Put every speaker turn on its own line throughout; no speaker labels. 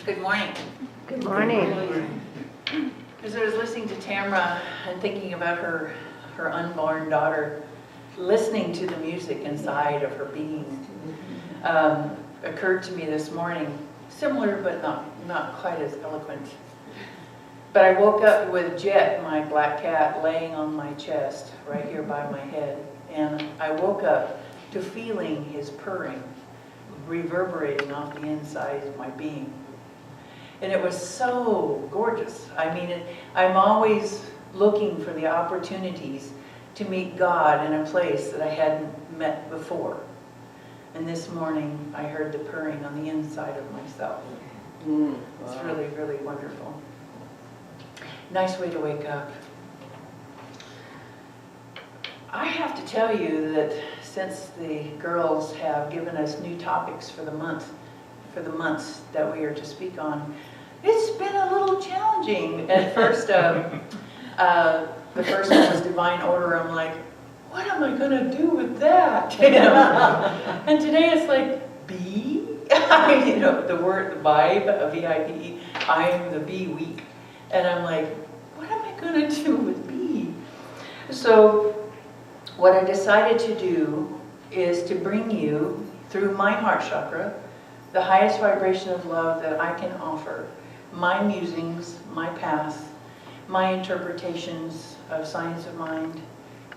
Good morning.
Good morning.
As I was listening to Tamra and thinking about her unborn daughter, listening to the music inside of her being, occurred to me this morning, similar but not quite as eloquent. But I woke up with Jet, my black cat, laying on my chest, right here by my head. And I woke up to feeling his purring, reverberating off the inside of my being. And it was so gorgeous. I mean, I'm always looking for the opportunities to meet God in a place that I hadn't met before. And this morning, I heard the purring on the inside of myself. It's really, really wonderful. Nice way to wake up. I have to tell you that since the girls have given us new topics for the months that we are to speak on, it's been a little challenging. At first, the first one was divine order. I'm like, what am I going to do with that? You know? And today it's like, be? You know, the word, the vibe, V-I-B-E, I am the bee week. And I'm like, what am I going to do with be? So what I decided to do is to bring you, through my heart chakra, the highest vibration of love that I can offer, my musings, my path, my interpretations of science of mind,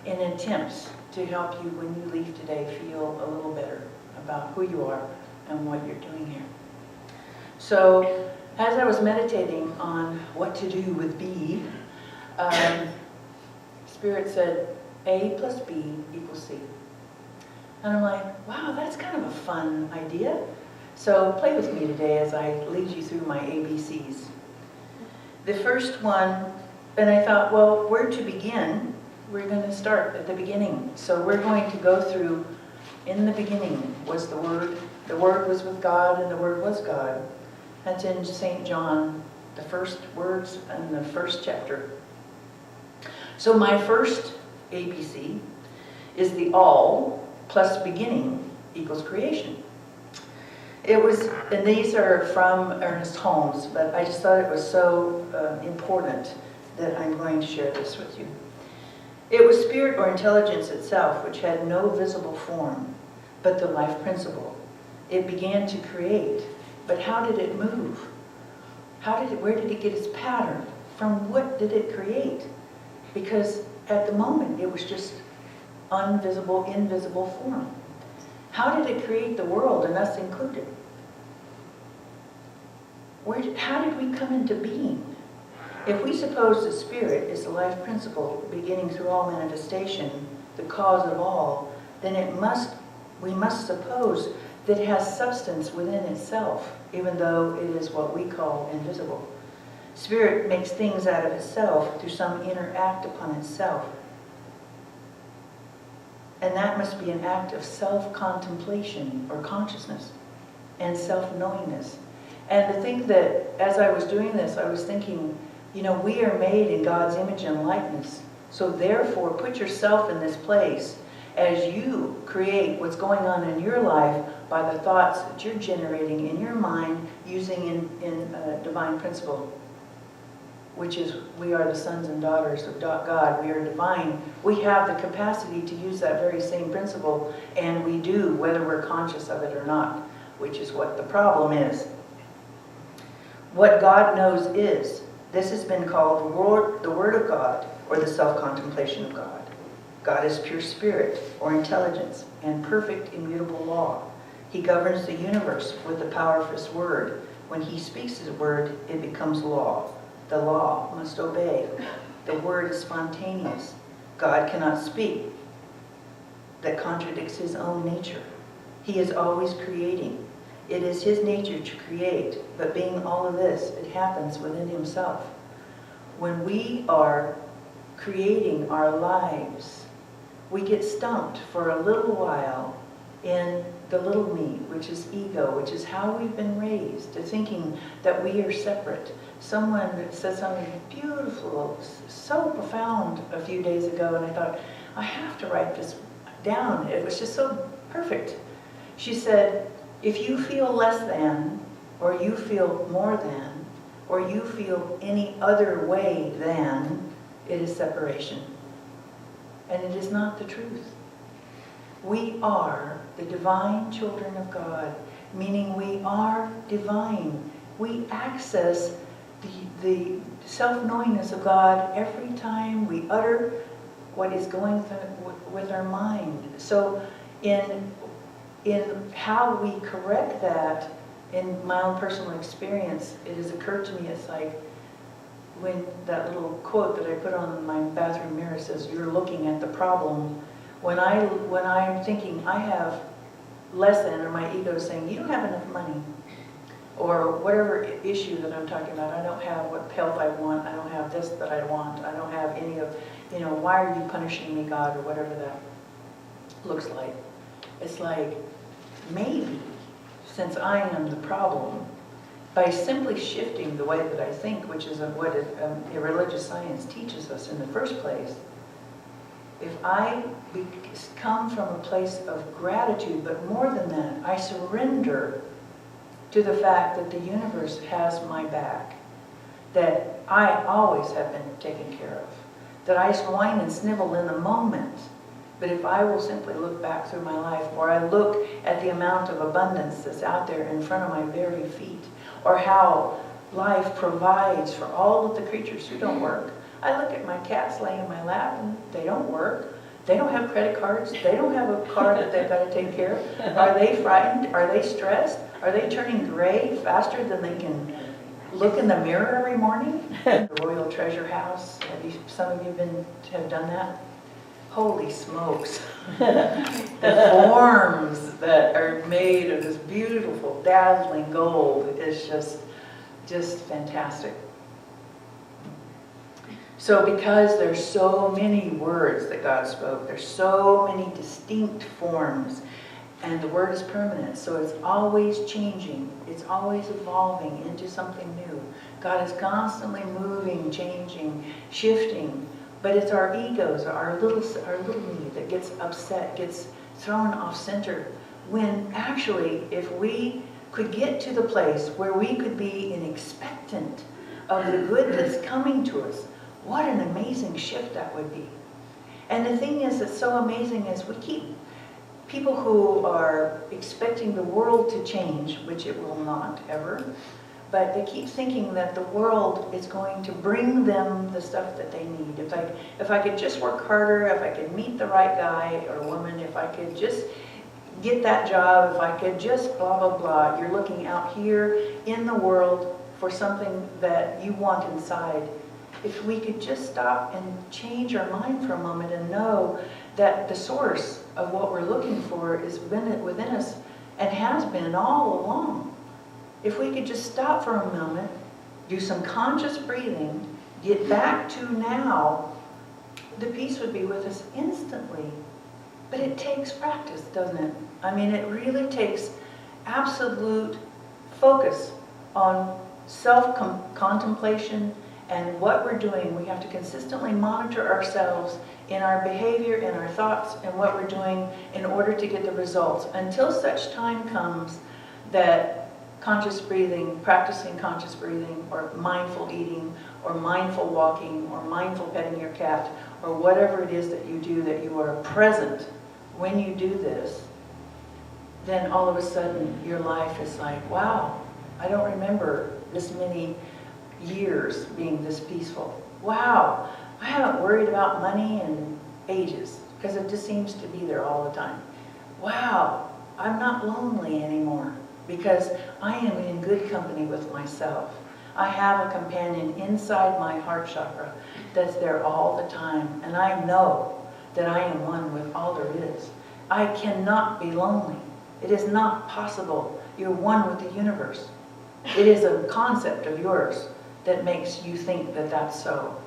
in attempts to help you when you leave today feel a little better about who you are and what you're doing here. So, as I was meditating on what to do with B, Spirit said, A plus B equals C. And I'm like, wow, that's kind of a fun idea. So play with me today as I lead you through my ABCs. The first one, and I thought, well, where to begin? We're going to start at the beginning. So we're going to go through, in the beginning was the Word was with God, and the Word was God. That's in St. John, the first words in the first chapter. So my first ABC is the all plus beginning equals creation. It was, and these are from Ernest Holmes, but I just thought it was so important that I'm going to share this with you. It was spirit or intelligence itself which had no visible form, but the life principle. It began to create, but how did it move? Where did it get its pattern? From what did it create? Because at the moment it was just invisible form. How did it create the world, and us included? How did we come into being? If we suppose that spirit is the life principle beginning through all manifestation, the cause of all, then we must suppose that it has substance within itself, even though it is what we call invisible. Spirit makes things out of itself through some inner act upon itself. And that must be an act of self-contemplation or consciousness and self-knowingness. And to think that as I was doing this, I was thinking, you know, we are made in God's image and likeness. So therefore, put yourself in this place as you create what's going on in your life by the thoughts that you're generating in your mind using in divine principle, which is we are the sons and daughters of God. We are divine. We have the capacity to use that very same principle, and we do, whether we're conscious of it or not, which is what the problem is. What God knows is, this has been called the Word of God, or the self-contemplation of God. God is pure spirit, or intelligence, and perfect immutable law. He governs the universe with the power of His Word. When He speaks His Word, it becomes law. The law must obey. The Word is spontaneous. God cannot speak that contradicts His own nature. He is always creating. It is His nature to create, but being all of this, it happens within Himself. When we are creating our lives, we get stumped for a little while in the little me, which is ego, which is how we've been raised, to thinking that we are separate. Someone said something beautiful, so profound a few days ago, and I thought, I have to write this down. It was just so perfect. She said, if you feel less than, or you feel more than, or you feel any other way than, it is separation. And it is not the truth. We are the divine children of God, meaning we are divine. We access the self-knowingness of God every time we utter what is going with our mind. So in how we correct that, in my own personal experience, it has occurred to me, it's like when that little quote that I put on my bathroom mirror says, "You're looking at the problem." When I'm thinking I have less than, or my ego is saying, "You don't have enough money," or whatever issue that I'm talking about, I don't have what health I want, I don't have this that I want, I don't have any of, why are you punishing me, God, or whatever that looks like. It's like, maybe, since I am the problem, by simply shifting the way that I think, which is what religious science teaches us in the first place, if I come from a place of gratitude, but more than that, I surrender to the fact that the universe has my back, that I always have been taken care of, that I whine and snivel in the moment, but if I will simply look back through my life, or I look at the amount of abundance that's out there in front of my very feet, or how life provides for all of the creatures who don't work. I look at my cats laying in my lap and they don't work. They don't have credit cards. They don't have a car that they've got to take care of. Are they frightened? Are they stressed? Are they turning gray faster than they can look in the mirror every morning? The Royal Treasure House. Some of you have done that? Holy smokes. The forms that are made of this beautiful, dazzling gold is just fantastic. So because there's so many words that God spoke, there's so many distinct forms, and the word is permanent, so it's always changing, it's always evolving into something new. God is constantly moving, changing, shifting, but it's our egos, our little me that gets upset, gets thrown off center, when actually if we could get to the place where we could be expectant of the good that's coming to us, what an amazing shift that would be. And the thing is that's so amazing is we keep people who are expecting the world to change, which it will not ever, but they keep thinking that the world is going to bring them the stuff that they need. If I could just work harder, if I could meet the right guy or woman, if I could just get that job, if I could just blah, blah, blah. You're looking out here in the world for something that you want inside. If we could just stop and change our mind for a moment and know that the source of what we're looking for is within us and has been all along. If we could just stop for a moment, do some conscious breathing, get back to now, the peace would be with us instantly. But it takes practice, doesn't it? I mean, it really takes absolute focus on self-contemplation and what we're doing. We have to consistently monitor ourselves in our behavior, in our thoughts, and what we're doing in order to get the results. Until such time comes that conscious breathing, practicing conscious breathing, or mindful eating, or mindful walking, or mindful petting your cat, or whatever it is that you are present when you do this, then all of a sudden your life is like, wow, I don't remember this many years being this peaceful. Wow, I haven't worried about money in ages because it just seems to be there all the time. Wow, I'm not lonely anymore because I am in good company with myself. I have a companion inside my heart chakra that's there all the time, and I know that I am one with all there is. I cannot be lonely. It is not possible. You're one with the universe. It is a concept of yours that makes you think that that's so.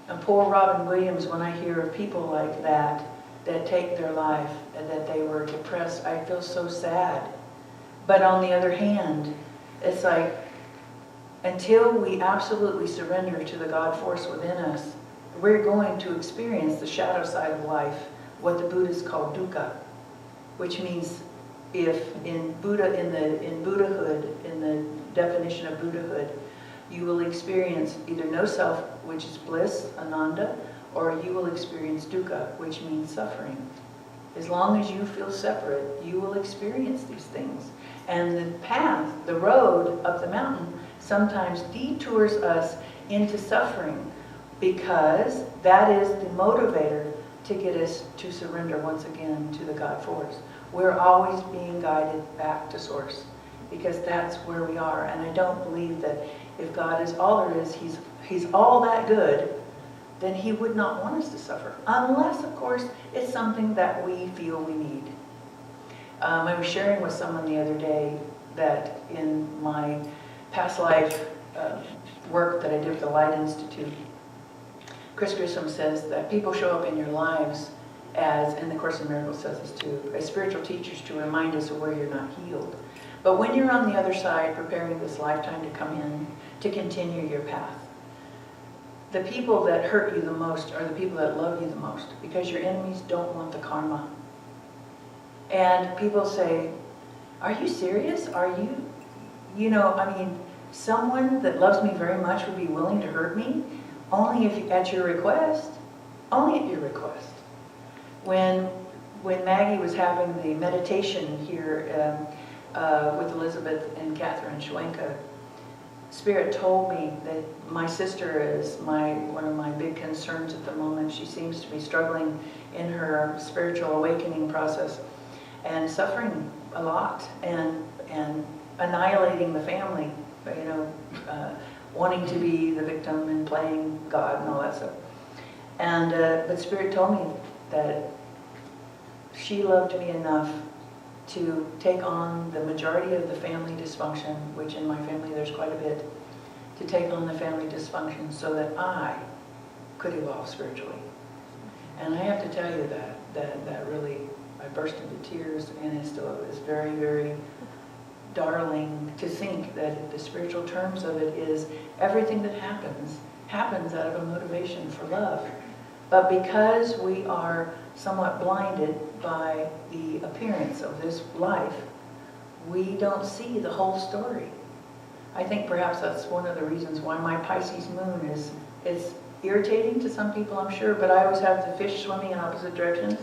And poor Robin Williams, when I hear of people like that take their life and that they were depressed, I feel so sad. But on the other hand, it's like, until we absolutely surrender to the God force within us, we're going to experience the shadow side of life, what the Buddhists call dukkha, which means if in Buddhahood, in the definition of Buddhahood, you will experience either no self, which is bliss, ananda, or you will experience dukkha, which means suffering. As long as you feel separate, you will experience these things. And the path, the road up the mountain, sometimes detours us into suffering, because that is the motivator to get us to surrender once again to the God force. We're always being guided back to source, because that's where we are. And I don't believe that if God is all there is, He's all that good, then He would not want us to suffer. Unless, of course, it's something that we feel we need. I was sharing with someone the other day that in my past life work that I did with the Light Institute, Chris Grissom says that people show up in your lives as, and the Course in Miracles says this too, as spiritual teachers to remind us of where you're not healed. But when you're on the other side, preparing this lifetime to come in, to continue your path, the people that hurt you the most are the people that love you the most, because your enemies don't want the karma. And people say, are you serious? Are you know, I mean, someone that loves me very much would be willing to hurt me? Only if at your request. Only at your request. When Maggie was having the meditation here with Elizabeth and Catherine Schwenka, Spirit told me that my sister is one of my big concerns at the moment. She seems to be struggling in her spiritual awakening process and suffering a lot and annihilating the family, you know, wanting to be the victim and playing God and all that stuff. And but Spirit told me that she loved me enough to take on the majority of the family dysfunction, which in my family there's quite a bit, to take on the family dysfunction so that I could evolve spiritually. And I have to tell you that really, I burst into tears, and it still is very, very darling to think that the spiritual terms of it is everything that happens out of a motivation for love. But because we are somewhat blinded by the appearance of this life, we don't see the whole story. I think perhaps that's one of the reasons why my Pisces moon is irritating to some people, I'm sure, but I always have the fish swimming in opposite directions,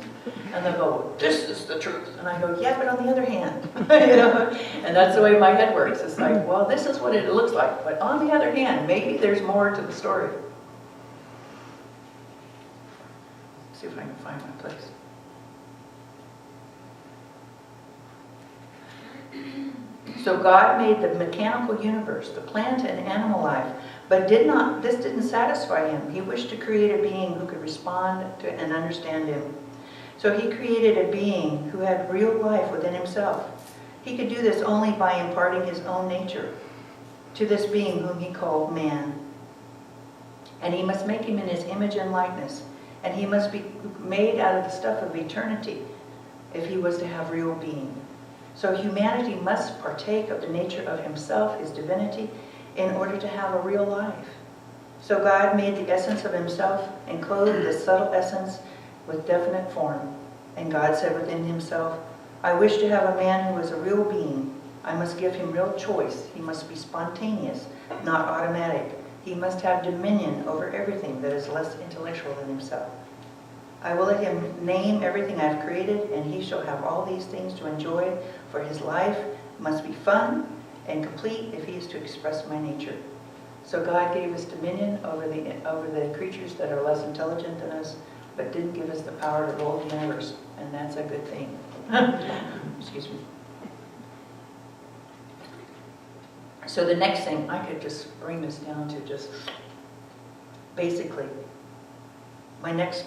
and they'll go, this is the truth. And I go, yeah, but on the other hand, you know, and that's the way my head works. It's like, well, this is what it looks like, but on the other hand, maybe there's more to the story. See if I can find my place. So God made the mechanical universe, the plant and animal life, but this didn't satisfy Him. He wished to create a being who could respond to and understand Him. So He created a being who had real life within himself. He could do this only by imparting His own nature to this being whom He called man. And He must make him in His image and likeness. And he must be made out of the stuff of eternity if he was to have real being. So humanity must partake of the nature of Himself, His divinity, in order to have a real life. So God made the essence of Himself and clothed this subtle essence with definite form. And God said within Himself, I wish to have a man who is a real being. I must give him real choice. He must be spontaneous, not automatic. He must have dominion over everything that is less intellectual than himself. I will let him name everything I've created, and he shall have all these things to enjoy, for his life must be fun and complete if he is to express my nature. So God gave us dominion over the creatures that are less intelligent than us, but didn't give us the power to rule the universe, and that's a good thing. Excuse me. So the next thing, I could just bring this down to just basically my next